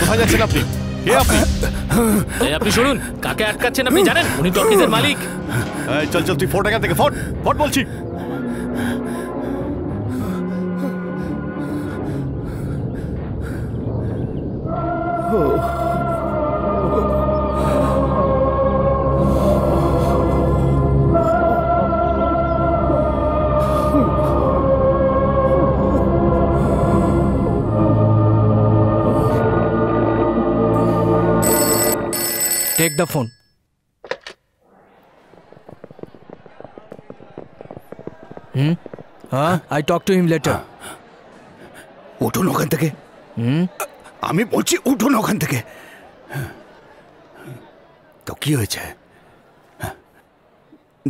কোথায় যাচ্ছেন আপনি? কে আপনি? আপনি শুনুন, কাকে আটকাচ্ছেন আপনি জানেন? উনি টকিজের মালিক। চল চল, তুই ফোট এখান থেকে, ফোট ফোট বলছি। Take the phone. I talk to him later. উঠুন ওখান থেকে। আমি বলছি উঠুন ওখান থেকে। তো কি হয়েছে?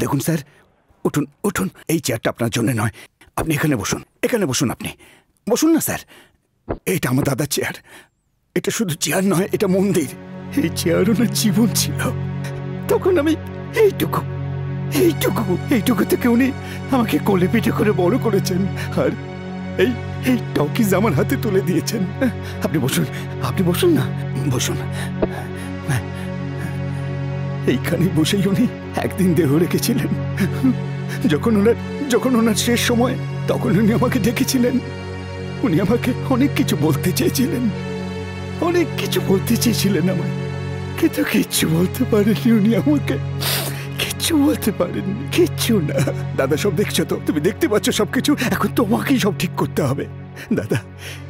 দেখুন স্যার, উঠুন উঠুন, এই চেয়ারটা আপনার জন্য নয়, আপনি এখানে বসুন, এখানে বসুন, আপনি বসুন না স্যার। এটা আমার দাদার চেয়ার, এটা শুধু চেয়ার নয়, এটা মন্দির। এই চেয়ার ওনার জীবন ছিল। তখন আমি এইটুকু এইটুকু এইটুকু থেকে উনি আমাকে কোলে পিঠে করে বড় করেছেন, আর এই এই টকিজ আমার হাতে তুলে দিয়েছেন। আপনি বসুন, আপনি বসুন না, বসুন। এইখানে বসেই উনি একদিন দেহ রেখেছিলেন। যখন ওনার শেষ সময়, তখন উনি আমাকে ডেকেছিলেন। উনি আমাকে অনেক কিছু বলতে চেয়েছিলেন, অনেক কিছু বলতে চেয়েছিলেন আমায়, কিন্তু কিচ্ছু বলতে পারেননি উনি আমাকে, কিচ্ছু বলতে পারেননি, কিচ্ছু না। দাদা সব দেখছো তো, তুমি দেখতে পাচ্ছ সবকিছু, এখন তোমাকেই সব ঠিক করতে হবে। দাদা,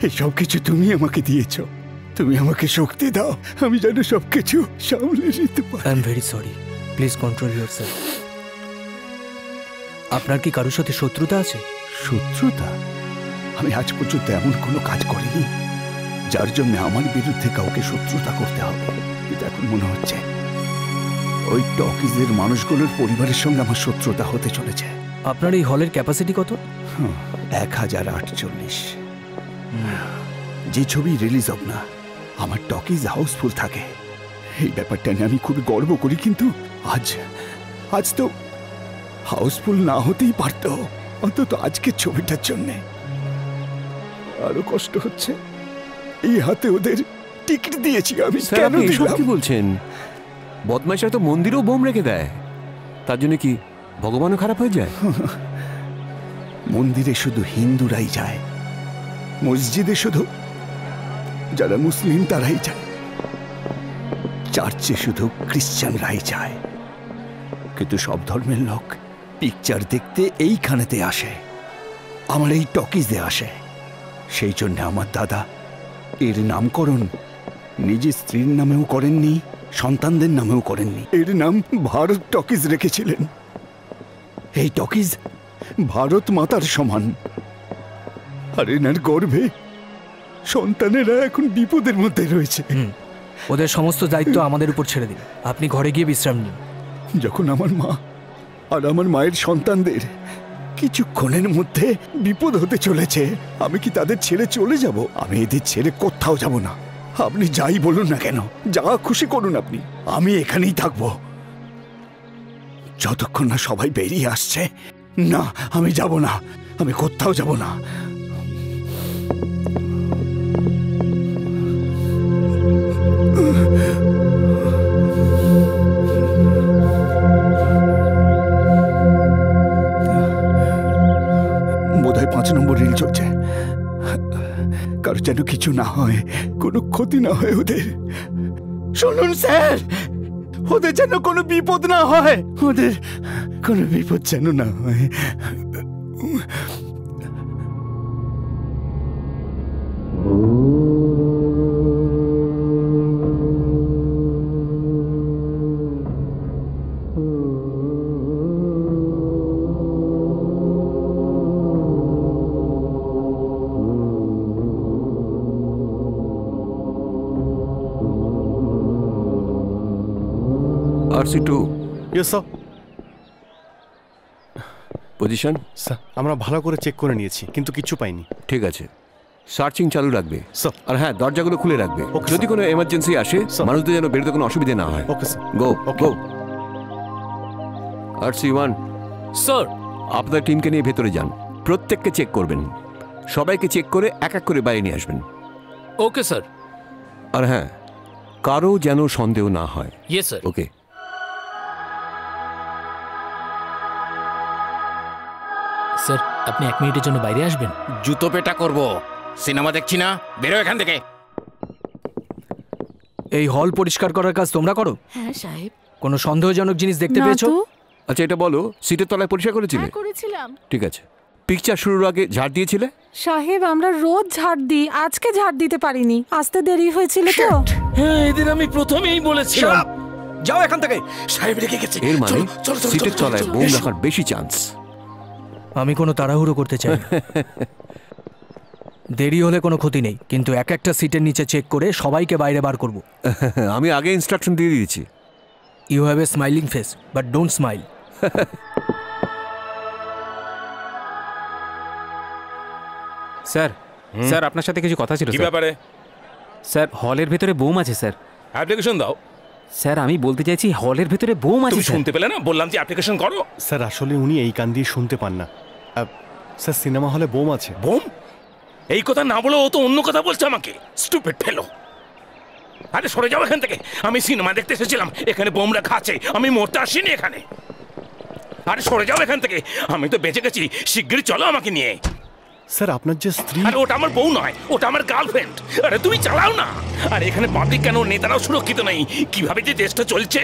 এই সব কিছু তুমি আমাকে দিয়েছ, তুমি আমাকে শক্তি দাও, আমি যেন সবকিছু সামলে নিতে পারি। I am very sorry, please control yourself. আপনার কি কারোর সাথে শত্রুতা আছে? শত্রুতা? আমি আজ পর্যন্ত এমন কোনো কাজ করিনি যার জন্য আমার বিরুদ্ধে কাউকে শত্রুতা করতে হবে। কিন্তু এখন মনে হচ্ছে ওই টকিজের মানুষগুলোর পরিবারের সঙ্গে আমার শত্রুতা হতে চলেছে। আপনার এই হলের ক্যাপাসিটি কত? 1048। যে ছবি রিলিজ হোক না, আমার টকিজ হাউসফুল থাকে, এই ব্যাপারটা নিয়ে আমি খুবই গর্ব করি। কিন্তু আজ তো হাউসফুল না হতেই পারত, অন্তত আজকের ছবিটার জন্যে। আরো কষ্ট হচ্ছে, এই হাতে ওদের টিকিট দিয়েছি আমি। কেন দিলাম? কি বলছেন? বদমাইশরা তো মন্দিরেও বোম রেখে দেয়, তার জন্য কি ভগবানও খারাপ হয়ে যায়? মন্দিরে শুধু হিন্দুরাই যায়, মসজিদে শুধু যারা মুসলিম তারাই যায়, চার্চে শুধু খ্রিস্টানরাই যায়। কিন্তু সব ধর্মের লোক পিকচার দেখতে এইখানেতে আসে, আমার এই টকিজে আসে। সেই জন্য আমার দাদা এর নামকরণ নিজের স্ত্রীর নামেও করেননি, সন্তানদের নামেও করেননি, এর নাম ভারত টকিজ রেখেছিলেন। এই টকিজ ভারত মাতার সমান, আর এনার গর্ভে সন্তানেরা এখন বিপদের মধ্যে রয়েছে। ওদের সমস্ত দায়িত্ব আমাদের উপর ছেড়ে দিন, আপনি ঘরে গিয়ে বিশ্রাম নিন। যখন আমার মা আর আমার মায়ের সন্তানদের কিছুক্ষণের মধ্যে বিপদ হতে চলেছে, আমি কি তাদের ছেড়ে চলে যাব? আমি এদের ছেড়ে কোথাও যাব না। আপনি যাই বলুন না কেন, যা খুশি করুন আপনি, আমি এখানেই থাকবো যতক্ষণ না সবাই বেরিয়ে আসছে। না, আমি যাব না, আমি কোথাও যাব না। বোধহয় 5 নম্বর রিল চলছে। কারো যেন কিছু না হয়, কোনো ক্ষতি না হয় ওদের। শুনুন স্যার, ওদের যেন কোনো বিপদ না হয়, ওদের কোনো বিপদ যেন না হয়। RC2 yes sir. Position? Sir, আমরা ভালো করে চেক করে নিয়েছি, কিন্তু কিছু পাইনি। ঠিক আছে, সার্চিং চালু রাখবে স্যার। আর হ্যাঁ, দরজাগুলো খুলে রাখবে। যদি কোনো এমার্জেন্সি আসে, মানুষদের যেন বেরোতে কোনো অসুবিধা না হয়। Okay sir. গো গো। RC1 স্যার, আপনার টিমকে নিয়ে ভেতরে যান, প্রত্যেককে চেক করবেন। সবাইকে চেক করে এক এক করে বাইরে নিয়ে আসবেন। Okay sir. আর হ্যাঁ, কারো যেন সন্দেহ না হয়। Yes sir. ওকে। স্যার আপনি 1 মিনিটের জন্য বাইরে আসবেন? জুতো পেটা করব, সিনেমা দেখছি না, বেরো এখান থেকে। এই হল পরিষ্কার করার কাজ তোমরা করো? হ্যাঁ সাহেব। কোনো সন্দেহজনক জিনিস দেখতে না পেয়েছো? তো। আচ্ছা এটা বলো, সিটের তলায় পরিষ্কার করেছিলে? হ্যাঁ করেছিলাম ঠিক আছে। পিকচার শুরুর আগে ঝাড় দিয়েছিলে? সাহেব আমরা রোজ ঝাড় দিই, আজকে ঝাড় দিতে পারিনি, আসতে দেরি হয়েছিল তো। হ্যাঁ এদের আমি প্রথমেই বলেছিলাম। যাও এখান থেকে। সাহেব রেখে গেছে। এর মানে সিটের তলায় বোম রাখার বেশি চান্স। আমি কোনো তাড়াহুড়ো করতে চাই না। দেরি হলে কোনো ক্ষতি নেই, কিন্তু এক একটা সিটের নিচে চেক করে সবাইকে বাইরে বার করব। আমি আগে ইনস্ট্রাকশন দিয়ে দিয়েছি। You have a smiling face but don't smile. Sir sir আপনার সাথে কিছু কথা ছিল। কি স্যার ব্যাপারে? স্যার হলের ভেতরে বোম আছে স্যার। অ্যাপ্লিকেশন দাও। স্যার আমি বলতে চাইছি হলের ভেতরে বোম আছে তুমি স্যার। শুনতে পেলে না? বললাম যে অ্যাপ্লিকেশন করো। স্যার আসলে উনি এই কান দিয়ে শুনতে পান না। স্যার সিনেমা হলে বোম আছে। বোম? এই কথা না বলে ও তো অন্য কথা বলছে আমাকে। স্টুপিড ফেলো। আরে সরে যাও এখান থেকে। আমি সিনেমা দেখতে এসেছিলাম, এখানে বোম রাখা আছে, আমি মরতে আসিনি এখানে। আরে সরে যাও এখান থেকে, আমি তো বেঁচে গেছি। শিগগিরই চলো আমাকে নিয়ে। স্যার আপনার যে স্ত্রী। আরে ওটা আমার বউ নয়, ওটা আমার গার্লফ্রেন্ড। আরে তুমি চালাও না। আর এখানে পাবলিক কেন, নেতারাও সুরক্ষিত নেই। কিভাবে যে দেশটা চলছে।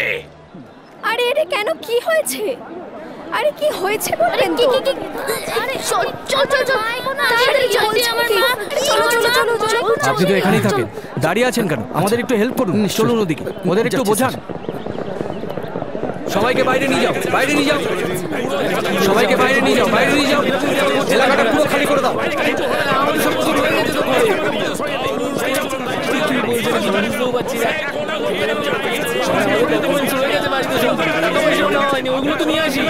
আরে এটা কেন, কি হয়েছে? আরে কি হয়েছে বলবেন তো? আরে চল চল চল চল, তাড়াতাড়ি চল আমার মা। চলো চলো চলো চলো। আপনি তো এখানেই থাকেন, দাঁড়িয়ে আছেন কেন? আমাদের একটু হেল্প করুন, চলুন ওদিকে, ওদের একটু বোঝান। সবাইকে বাইরে নিয়ে যাও, বাইরে নিয়ে যাও, সবাইকে বাইরে নিয়ে যাও, বাইরে নিয়ে যাও। এলাকাটা পুরো খালি করে দাও। ওগুলো তো নিয়ে আসি।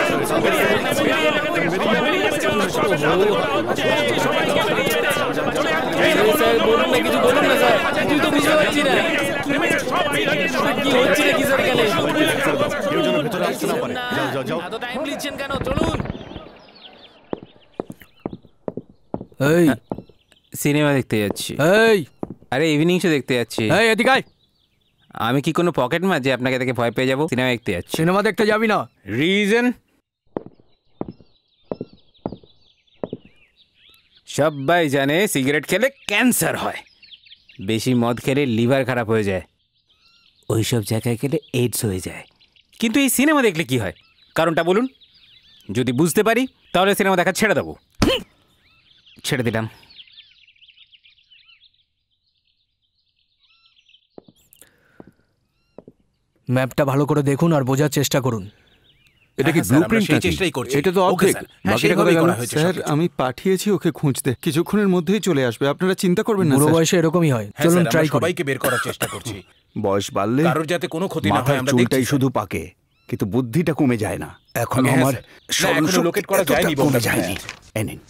স্যার বলুন না, কিছু বলুন না স্যার, তুই তো বুঝতে পারছি না কি হচ্ছে নাকি স্যার এখানে। কেউ যেন ভেতরে আসতে না পারে। যাও যাও যাও। এত টাইম নিচ্ছেন কেন? চলুন। এই সিনেমা দেখতে যাচ্ছি। এই আরে ইভিনিং শো দেখতে যাচ্ছি। এই এদিকে আয়। আমি কি কোনো পকেট মার যে আপনাকে দেখে ভয় পেয়ে যাবো? সিনেমা দেখতে যাচ্ছি। সিনেমা দেখতে যাবি না? রিজন? সবাই জানে সিগারেট খেলে ক্যান্সার হয়, বেশি মদ খেলে লিভার খারাপ হয়ে যায়, ওইসব জায়গায় গেলে এইডস হয়ে যায়। কিন্তু এই সিনেমা দেখলে কি হয়? কারণটা বলুন। যদি বুঝতে পারি তাহলে সিনেমা দেখা ছেড়ে দেবো। ছেড়ে দিলাম। ম্যাপটা ভালো করে দেখুন আর বোঝার চেষ্টা করুন। এটা কি ব্লুপ্রিন্ট নাকি? এটা তো অর্ধেক, বাকিটা কোথায় গেল? স্যার আমি পাঠিয়েছি ওকে খুঁজতে, কিছুক্ষণের মধ্যেই চলে আসবে, আপনারা চিন্তা করবেন না বুড়ো স্যার। বয়সে এরকমই হয়। চলুন ট্রাই করি। সবাইকে বের করার চেষ্টা করছি। বয়স বাড়লে কারোর যাতে কোনো ক্ষতি না হয় মাথার আমরা চুলটাই দেখছি। শুধু পাকে, কিন্তু বুদ্ধিটা কমে যায় না। এখন হ্যাঁ, আমার স্যার। না, এখনো locate করা যায়নি কমে বোমটা। যায়নি। এই নিন।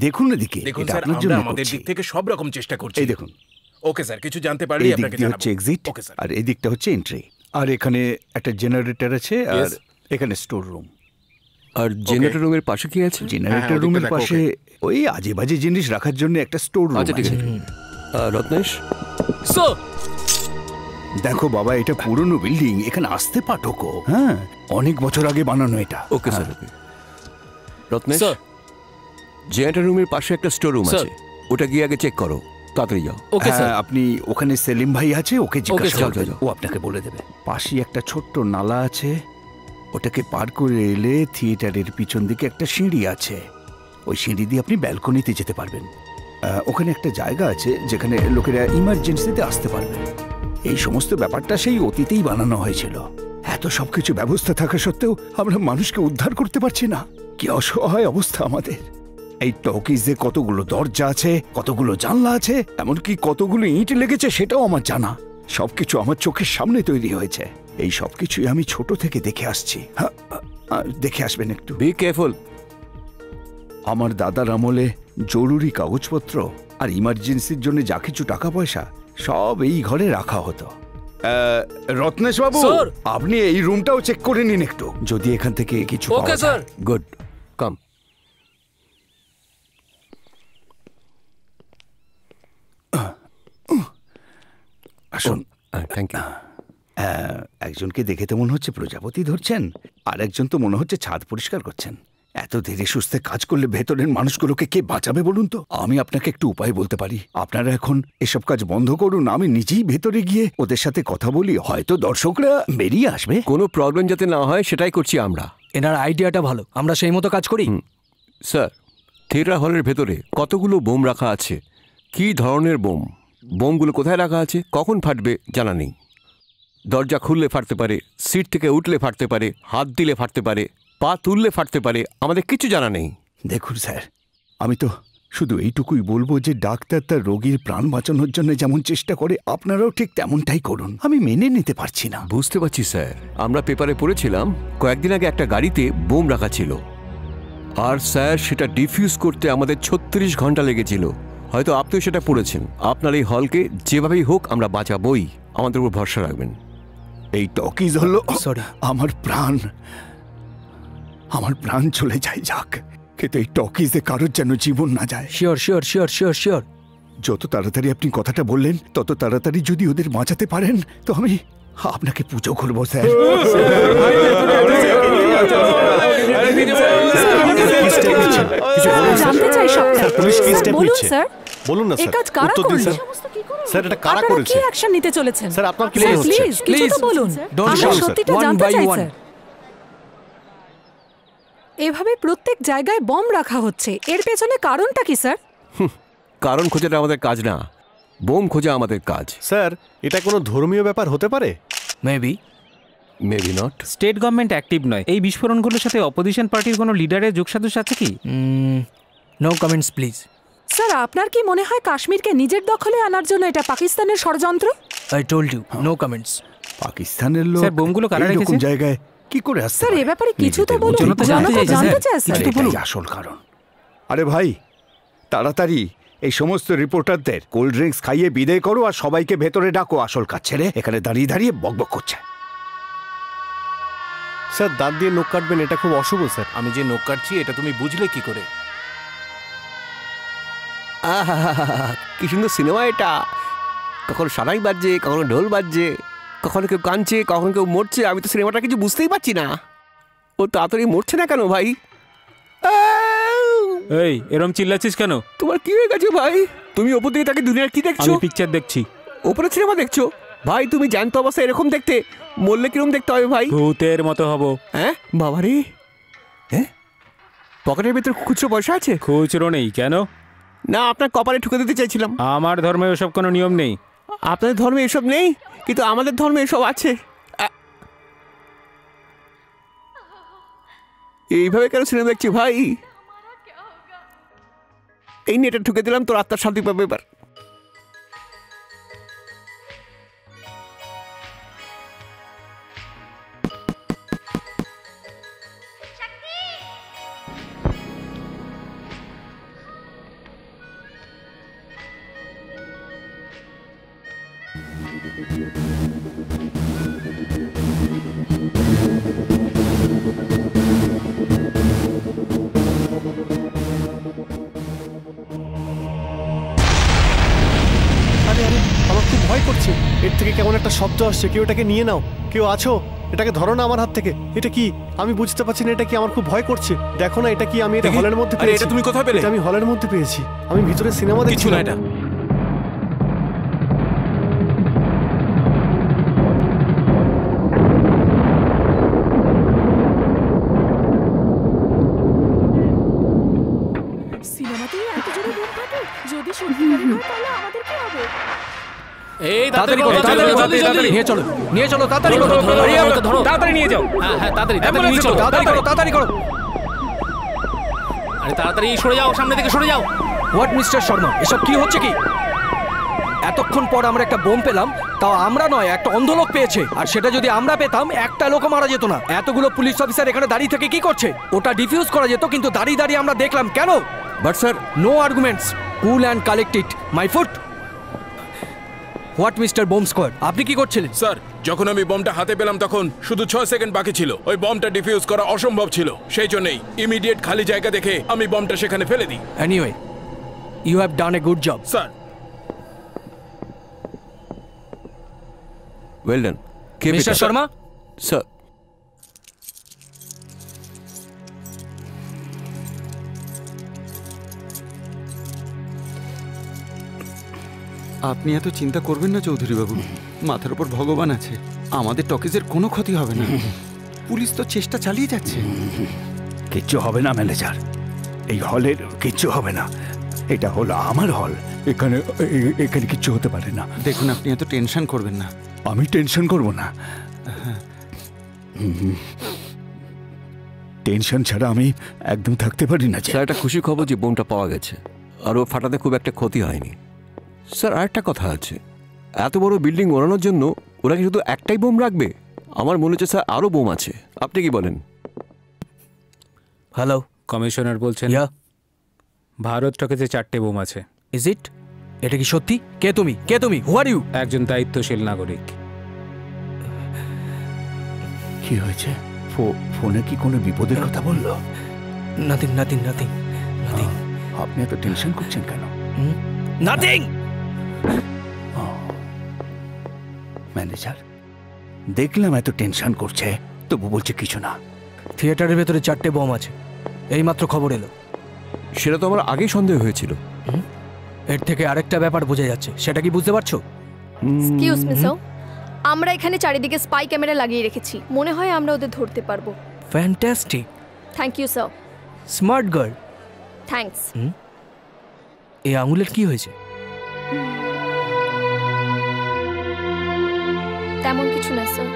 দেখুন এদিকে, দেখুন এটা স্যার, আপনার আমরা জন্য আমাদের করছি। দিক থেকে সব রকম চেষ্টা করছি। এই দেখুন, ওকে স্যার, কিছু জানতে পারলে এই দিক আপনাকে দিয়ে জানাবো। হচ্ছে এক্সিট, ওকে স্যার। আর এই দিকটা হচ্ছে এন্ট্রি, আর এখানে একটা জেনারেটর আছে, আর Yes. এখানে স্টোর রুম। আর জেনারেটর রুমের পাশে কি আছে? জেনারেটর ওদিকটা রুমের দেখো, পাশে ওই আজে বাজে জিনিস রাখার জন্য একটা স্টোর রুম আচ্ছা ঠিক আছে। আছে। রত্নেশ, স্যার দেখো বাবা, এটা পুরনো বিল্ডিং, এখানে আসতে পাঠকও। হ্যাঁ, অনেক বছর আগে বানানো এটা। Okay sir. Okay Ratnesh, sir. Generator রুমের পাশে একটা স্টোর রুম স্যার। আছে, ওটা গিয়ে আগে চেক করো, তাড়াতাড়ি যাও। Okay sir. হ্যাঁ, আপনি ওখানে সেলিম ভাই আছে, ওকে জিজ্ঞাসা স্যার, করবেন, যাও, ও আপনাকে বলে দেবে। পাশেই একটা ছোট্ট নালা আছে, ওটাকে পার করে এলে থিয়েটারের পিছন দিকে একটা সিঁড়ি আছে, ওই সিঁড়ি দিয়ে আপনি ব্যালকনিতে যেতে পারবেন। ওখানে একটা জায়গা আছে যেখানে লোকেরা ইমার্জেন্সিতে আসতে পারবে। এই সমস্ত ব্যাপারটা সেই অতীতেই বানানো হয়েছিল। এত সবকিছু ব্যবস্থা থাকা সত্ত্বেও আমরা মানুষকে উদ্ধার করতে পারছি না। কি অসহায় অবস্থা আমাদের। এই টকিজে কতগুলো দরজা আছে, কতগুলো জানলা আছে, এমনকি কতগুলো ইঁট লেগেছে সেটাও আমার জানা। সবকিছু আমার চোখের সামনে তৈরি হয়েছে। এই সবকিছুই আমি ছোট থেকে দেখে আসছি। দেখে আসবেন একটু। Be careful. আমার দাদার আমলে জরুরি কাগজপত্র আর ইমার্জেন্সির জন্য যা কিছু টাকা পয়সা সব এই ঘরে রাখা হতো। রত্নেশ বাবু, স্যার। আপনি এই রুমটাও চেক করে নিন একটু, যদি এখান থেকে কিছু ওকে স্যার। Good, come. আসুন। Thank you. একজনকে দেখে তো মনে হচ্ছে প্রজাপতি ধরছেন, আর একজন তো মনে হচ্ছে ছাদ পরিষ্কার করছেন। এত ধীরে সুস্থে কাজ করলে ভেতরের মানুষগুলোকে কে বাঁচাবে বলুন তো? আমি আপনাকে একটু উপায় বলতে পারি। আপনারা এখন এসব কাজ বন্ধ করুন, আমি নিজেই ভেতরে গিয়ে ওদের সাথে কথা বলি, হয়তো দর্শকরা বেরিয়ে আসবে। কোনো প্রবলেম যাতে না হয় সেটাই করছি আমরা। এনার আইডিয়াটা ভালো, আমরা সেই মতো কাজ করি। স্যার, থিয়েটার হলের ভেতরে কতগুলো বোম রাখা আছে, কী ধরনের বোম, বোমগুলো কোথায় রাখা আছে, কখন ফাটবে জানা নেই। দরজা খুললে ফাটতে পারে, সিট থেকে উঠলে ফাটতে পারে, হাত দিলে ফাটতে পারে, পা তুললে ফাটতে পারে, আমাদের কিছু জানা নেই। দেখুন স্যার, আমি তো শুধু এইটুকুই বলবো যে ডাক্তার তার রোগীর প্রাণ বাঁচানোর জন্য যেমন চেষ্টা করে, আপনারাও ঠিক তেমনটাই করুন। আমি মেনে নিতে পারছি না। বুঝতে পারছি স্যার, আমরা পেপারে পড়েছিলাম কয়েকদিন আগে একটা গাড়িতে বোম রাখা ছিল, আর স্যার সেটা ডিফিউজ করতে আমাদের 36 ঘন্টা লেগেছিল। হয়তো আপনিও সেটা পড়েছেন। আপনার এই হলকে যেভাবেই হোক আমরা বাঁচাবই, আমাদের উপর ভরসা রাখবেন। এই টকিজ হলো আমার প্রাণ, আমার প্রাণ চলে যায় যাক, কিন্তু এই টকিজে কারোর যেন জীবন না যায়। Sure sure sure sure sure. যত তাড়াতাড়ি আপনি কথাটা বললেন, তত তাড়াতাড়ি যদি ওদের বাঁচাতে পারেন তো আমি আপনাকে পুজো করবো স্যার। জানতে চাই সবটা। পুলিশ কি স্টেপ বলুন নিচ্ছে? স্যার, বলুন না এই স্যার, কাজ কারা উত্তর দিন করলো? স্যার। স্যার এটা কারা আপনারা করেছে? কি অ্যাকশন নিতে চলেছেন? স্যার আপনার কি মনে হচ্ছে? প্লিজ কিছু তো বলুন। Don't আমরা shout, sir. সত্যিটা One জানতে by চাই one. স্যার। এভাবে প্রত্যেক জায়গায় বম রাখা হচ্ছে, এর পেছনে কারণটা কি স্যার? কারণ খোঁজাটা আমাদের কাজ না, বোম খোঁজা আমাদের কাজ। স্যার এটা কোনো ধর্মীয় ব্যাপার হতে পারে? Maybe maybe not. State government active নয়। এই বিস্ফোরণগুলোর সাথে অপোজিশন পার্টির কোনো লিডারের যোগসাজশ আছে কি? No comments please. স্যার আপনার কি মনে হয় কাশ্মীরকে নিজের দখলে আনার জন্য এটা পাকিস্তানের ষড়যন্ত্র? I told you, no comments. পাকিস্তানের লোক স্যার, বোমগুলো কারা এইরকম রেখেছে? জায়গায় কি করে আসছে? স্যার এ ব্যাপারে কিছু তো বলুন। জনতা জনতা জানতে জানতে চাইছে, চায় স্যার। এটাই আসল কারণ। আরে ভাই, তাড়াতাড়ি এই সমস্ত রিপোর্টারদের কোল্ড ড্রিঙ্কস খাইয়ে বিদায় করো আর সবাইকে ভেতরে ডাকো। আসল কাজ ছেড়ে এখানে দাঁড়িয়ে দাঁড়িয়ে বকবক করছে। স্যার দাঁত দিয়ে নখ কাটবেন, এটা খুব অশুভ স্যার। আমি যে নখ কাটছি এটা তুমি বুঝলে কি করে? কি সুন্দর সিনেমা এটা! কখনো সানাই বাজছে, কখনো ঢোল বাজছে, কখনো কেউ কাঁদছে, কখনো কেউ মরছে। আমি তো সিনেমাটা কিছু বুঝতেই পারছি না। ও তাড়াতাড়ি মরছে না কেন ভাই? এই এরম চিল্লাচ্ছিস কেন? তোমার কি হয়ে গেছে ভাই? তুমি ওপর দিকে তাকে দুনিয়ার কি দেখছো? আমি পিকচার দেখছি। ওপরে সিনেমা দেখছো? ভাই তুমি জ্যান্ত অবস্থায় এরকম দেখতে, মরলে কিরকম দেখতে হবে ভাই? ভূতের মতো হব। হ্যাঁ বাবারে, হ্যাঁ পকেটের ভিতর খুচরো পয়সা আছে? খুচরো নেই কেন? না, আপনার কপালে ঠুকে দিতে চাইছিলাম। আমার ধর্মে ওসব কোনো নিয়ম নেই। আপনাদের ধর্মে এসব নেই, কিন্তু আমাদের ধর্মে এসব আছে। এইভাবে কেন সিনেমা দেখছি ভাই? এই নেটে ঠুকে দিলাম, তোর আত্মার শান্তি পাবে এবার। আরে আরে, আমার খুব ভয় করছে। এর থেকে কেমন একটা শব্দ আসছে। কেউ এটাকে নিয়ে নাও। কেউ আছো? এটাকে ধরো না আমার হাত থেকে। এটা কি? আমি বুঝতে পারছি না এটা কি। আমার খুব ভয় করছে। দেখো না এটা কি। আমি এটা হলের মধ্যে পেয়েছি। এটা তুমি কোথায় পেলে? এটা আমি হলের মধ্যে পেয়েছি। আমি ভিতরে সিনেমা দেখছি। কিছু না এটা। সিনেমাতেই এত জোরে বোম ফাটে, যদি সত্যিকারের হয় তাহলে আমাদের কি হবে? এই তাড়াতাড়ি করো, তাড়াতাড়ি তাড়াতাড়ি নিয়ে চলো, নিয়ে চলো, তাড়াতাড়ি করো, তাড়াতাড়ি নিয়ে যাও। হ্যাঁ হ্যাঁ তাড়াতাড়ি তাড়াতাড়ি নিয়ে চলো, তাড়াতাড়ি করো, তাড়াতাড়ি করো। আরে তাড়াতাড়ি সরে যাও, সামনে থেকে সরে যাও। হোয়াট মিস্টার শর্মা, এসব কি হচ্ছে কি? এতক্ষণ পর আমরা একটা বোম পেলাম, তাও আমরা নয়, একটা অন্ধ লোক পেয়েছে। আর সেটা যদি আমরা পেতাম, একটা লোকও মারা যেত না। এতগুলো পুলিশ অফিসার এখানে দাঁড়িয়ে থেকে কি করছে? ওটা ডিফিউজ করা যেত, কিন্তু দাঁড়িয়ে দাঁড়িয়ে আমরা দেখলাম কেন? But sir, no arguments, cool and collected, my foot. What mister bomb squad, আপনি কি করছিলেন? স্যার, যখন আমি বমটা হাতে পেলাম তখন শুধু 6 সেকেন্ড বাকি ছিল। ওই বমটা ডিফিউজ করা অসম্ভব ছিল, সেই জন্যই ইমিডিয়েট খালি জায়গা দেখে আমি বমটা সেখানে ফেলে দিই। Anyway, you have done a good job. Sir, well done. Mister Sharma. Sir, আপনি এত চিন্তা করবেন না চৌধুরী বাবু, মাথার উপর ভগবান আছে, আমাদের টকিজের কোনো ক্ষতি হবে না। পুলিশ তো চেষ্টা চালিয়ে যাচ্ছে। কিচ্ছু হবে না ম্যানেজার, এই হলের কিচ্ছু হবে না। এটা হলো আমার হল, এখানে এখানে কিচ্ছু হতে পারে না। দেখুন, আপনি এত টেনশন করবেন না। আমি টেনশন করব না, টেনশন ছাড়া আমি একদম থাকতে পারি না। স্যার, একটা খুশি খবর যে বোমটা পাওয়া গেছে আর ও ফাটাতে খুব একটা ক্ষতি হয়নি। স্যার, আরেকটা কথা আছে, এত বড় বিল্ডিং ওড়ানোর জন্য ওরা কি শুধু একটাই বোম রাখবে? আমার মনে হচ্ছে স্যার আরও বোম আছে। আপনি কি বলেন? হ্যালো, কমিশনার বলছেন? ভারত টকেজে 4টে বোম আছে। Is it? এটা কি সত্যি? কে তুমি? হু আর ইউ? একজন দায়িত্বশীল নাগরিক। কি হয়েছে? ফোনে কি কোনো বিপদের কথা বললো? নাথিং। আপনি এত টেনশন করছেন কেন? নাথিং। ম্যানেজার, দেখলাম এত টেনশন করছে, তবু বলছে কিছু না। থিয়েটারের ভেতরে 4টে বোম আছে, এইমাত্র খবর এলো। সেটা তো আমার আগেই সন্দেহ হয়েছিল। এর থেকে আরেকটা ব্যাপার বোঝা যাচ্ছে, সেটা কি বুঝতে পারছো? এক্সকিউজ মি স্যার, আমরা এখানে চারিদিকে স্পাই ক্যামেরা লাগিয়ে রেখেছি, মনে হয় আমরা ওদের ধরতে পারবো। Fantastic. Thank you sir. Smart girl. Thanks. এই আঙুলের কি হয়েছে? তেমন কিছু না স্যার।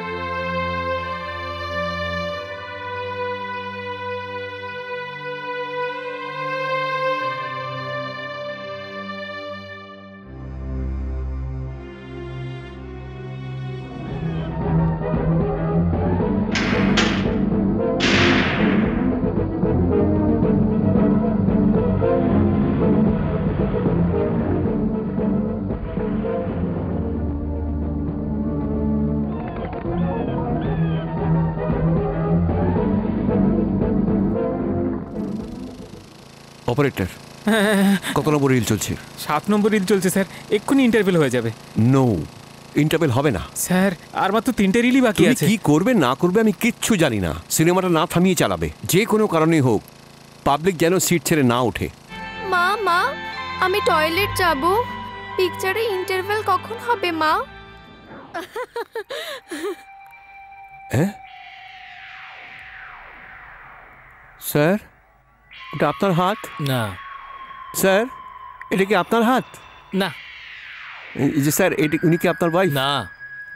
অপারেটর, কত নম্বর রিল চলছে? 7 নম্বর রিল চলছে স্যার, এক্ষুনি ইন্টারভেল হয়ে যাবে। নো, ইন্টারভেল হবে না স্যার, আর মাত্র 3টে রিলই বাকি আছে। কি করবে না করবে আমি কিচ্ছু জানি না, সিনেমাটা না থামিয়ে চালাবে, যে কোনো কারণেই হোক। পাবলিক যেন সিট ছেড়ে না ওঠে। মা, আমি টয়লেট যাব। পিকচারে ইন্টারভেল কখন হবে মা? হ্যাঁ স্যার, ওটা আপনার হাত? না স্যার, এটা কি আপনার হাত? না। এই যে স্যার, উনি কি আপনার ওয়াইফ? না।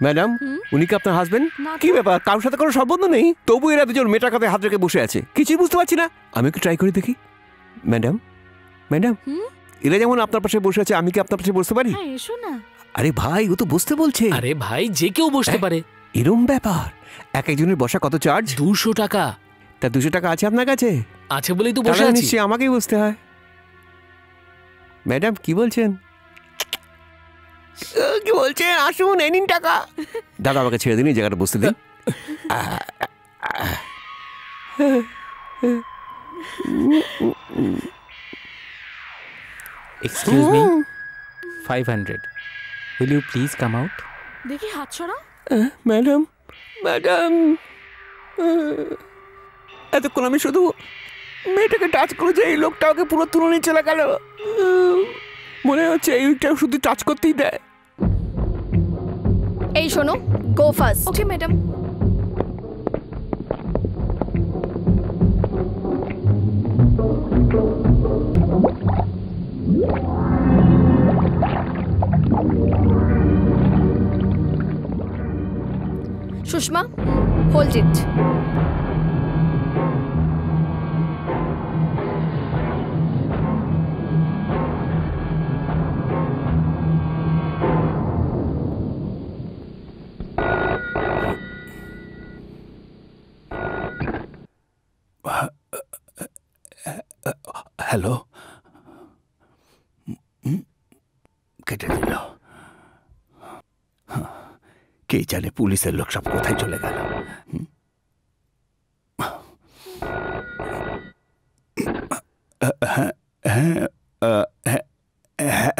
ম্যাডাম, উনি কি আপনার হাজবেন্ড? কি ব্যাপার, কারোর সাথে কোনো সম্বন্ধ নেই, তবু এরা দুজন মেটার কাছে হাত রেখে বসে আছে, কিছুই বুঝতে পারছি না। আমি একটু ট্রাই করে দেখি। ম্যাডাম, এরা যেমন আপনার পাশে বসে আছে, আমি কি আপনার পাশে বসতে পারি? এসো না। আরে ভাই, ও তো বসতে বলছে। আরে ভাই, যে কেউ বসতে পারে। এরম ব্যাপার? এক একজনের বসা কত চার্জ? 200 টাকা। তা 200 টাকা আছে আপনার কাছে? আছে বলেই তো বসে আছি। নিশ্চয়ই আমাকেই বসতে হয়। ম্যাডাম, কি বলছেন? কি বলছেন? আসুন, এই নিন টাকা। দাদা, আমাকে ছেড়ে দিন, এই জায়গাটা বসতে দিন। Excuse me, 500 will you please come out? দেখি হাত ছড়া। ম্যাডাম, এতক্ষণ আমি শুধু মেয়েটাকে টাচ করেছি, এই লোকটা ওকে পুরো তুলে নিয়ে চলে গেল। মনে হচ্ছে এইটাও শুধু টাচ করতেই দেয়। এই শোনো, go first. Okay madam. Sushma, hold it. Hello, কেটে দিল। কে জানে পুলিশের লোক সব কোথায় চলে গেল।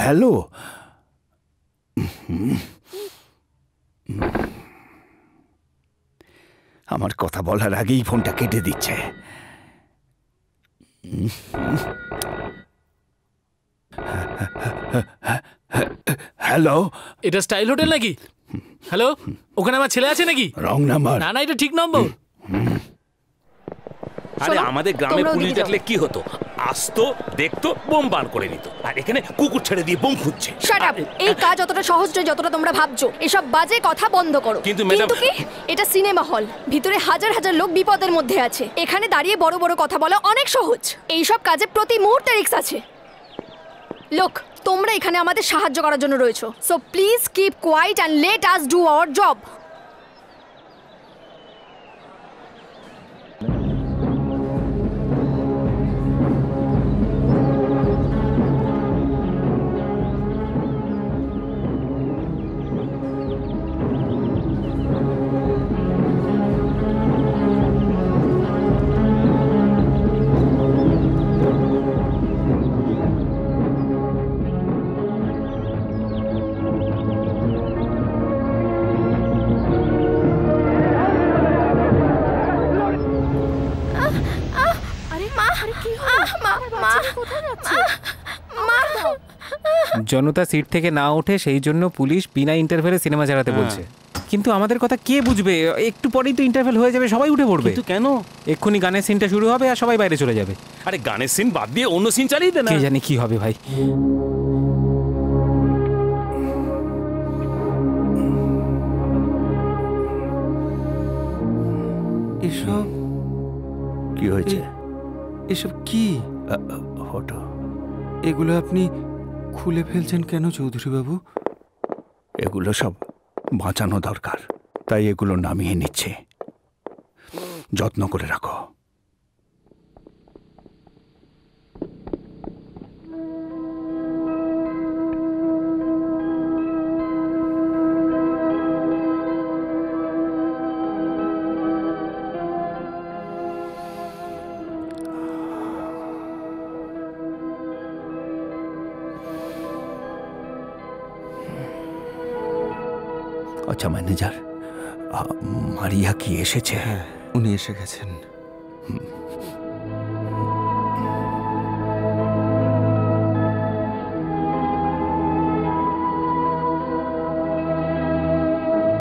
হ্যালো, আমার কথা বলার আগেই ফোনটা কেটে দিচ্ছে। হ্যালো, এটা স্টাইল হোটেল নাকি? হ্যালো, ওখানে আমার ছেলে আছে নাকি? Wrong number. না না, এটা ঠিক নম্বর। আরে আমাদের গ্রামে পুলিশ দেখলে কি হতো? আসতো, দেখতো, বোম বার করে নিত। আর এখানে কুকুর ছেড়ে দিয়ে বোম খুঁজছে। Shut up! এই কাজ অতটা সহজ নয় যতটা তোমরা ভাবছো। এসব বাজে কথা বন্ধ করো। কিন্তু ম্যাডাম, কি? এটা সিনেমা হল, ভিতরে হাজার হাজার লোক বিপদের মধ্যে আছে। এখানে দাঁড়িয়ে বড় বড় কথা বলা অনেক সহজ। এই সব কাজে প্রতি মুহূর্তে রিস্ক আছে। লোক, তোমরা এখানে আমাদের সাহায্য করার জন্য রয়েছো। So please keep quiet and let us do our job. জনতা সিট থেকে না ওঠে, সেই জন্য পুলিশ বিনা ইন্টারভেলে সিনেমা চালাতে বলছে। কিন্তু আমাদের কথা কে বুঝবে? একটু পরেই তো ইন্টারভেল হয়ে যাবে, সবাই উঠে পড়বে। কিন্তু কেন? এক্ষুনি গানের সিনটা শুরু হবে আর সবাই বাইরে চলে যাবে। আরে গানের সিন বাদ দিয়ে অন্য সিন চালিয়ে দে না। কে জানে কি হবে ভাই। এসব কি হয়েছে? এসব কি ফটো? এগুলো আপনি খুলে ফেলছেন কেন চৌধুরী বাবু? এগুলো সব বাঁচানো দরকার, তাই এগুলো নামিয়ে নিচ্ছে। যত্ন করে রাখো। আচ্ছা ম্যানেজার, মারিয়া কি এসেছে? হ্যাঁ, উনি এসে গেছেন।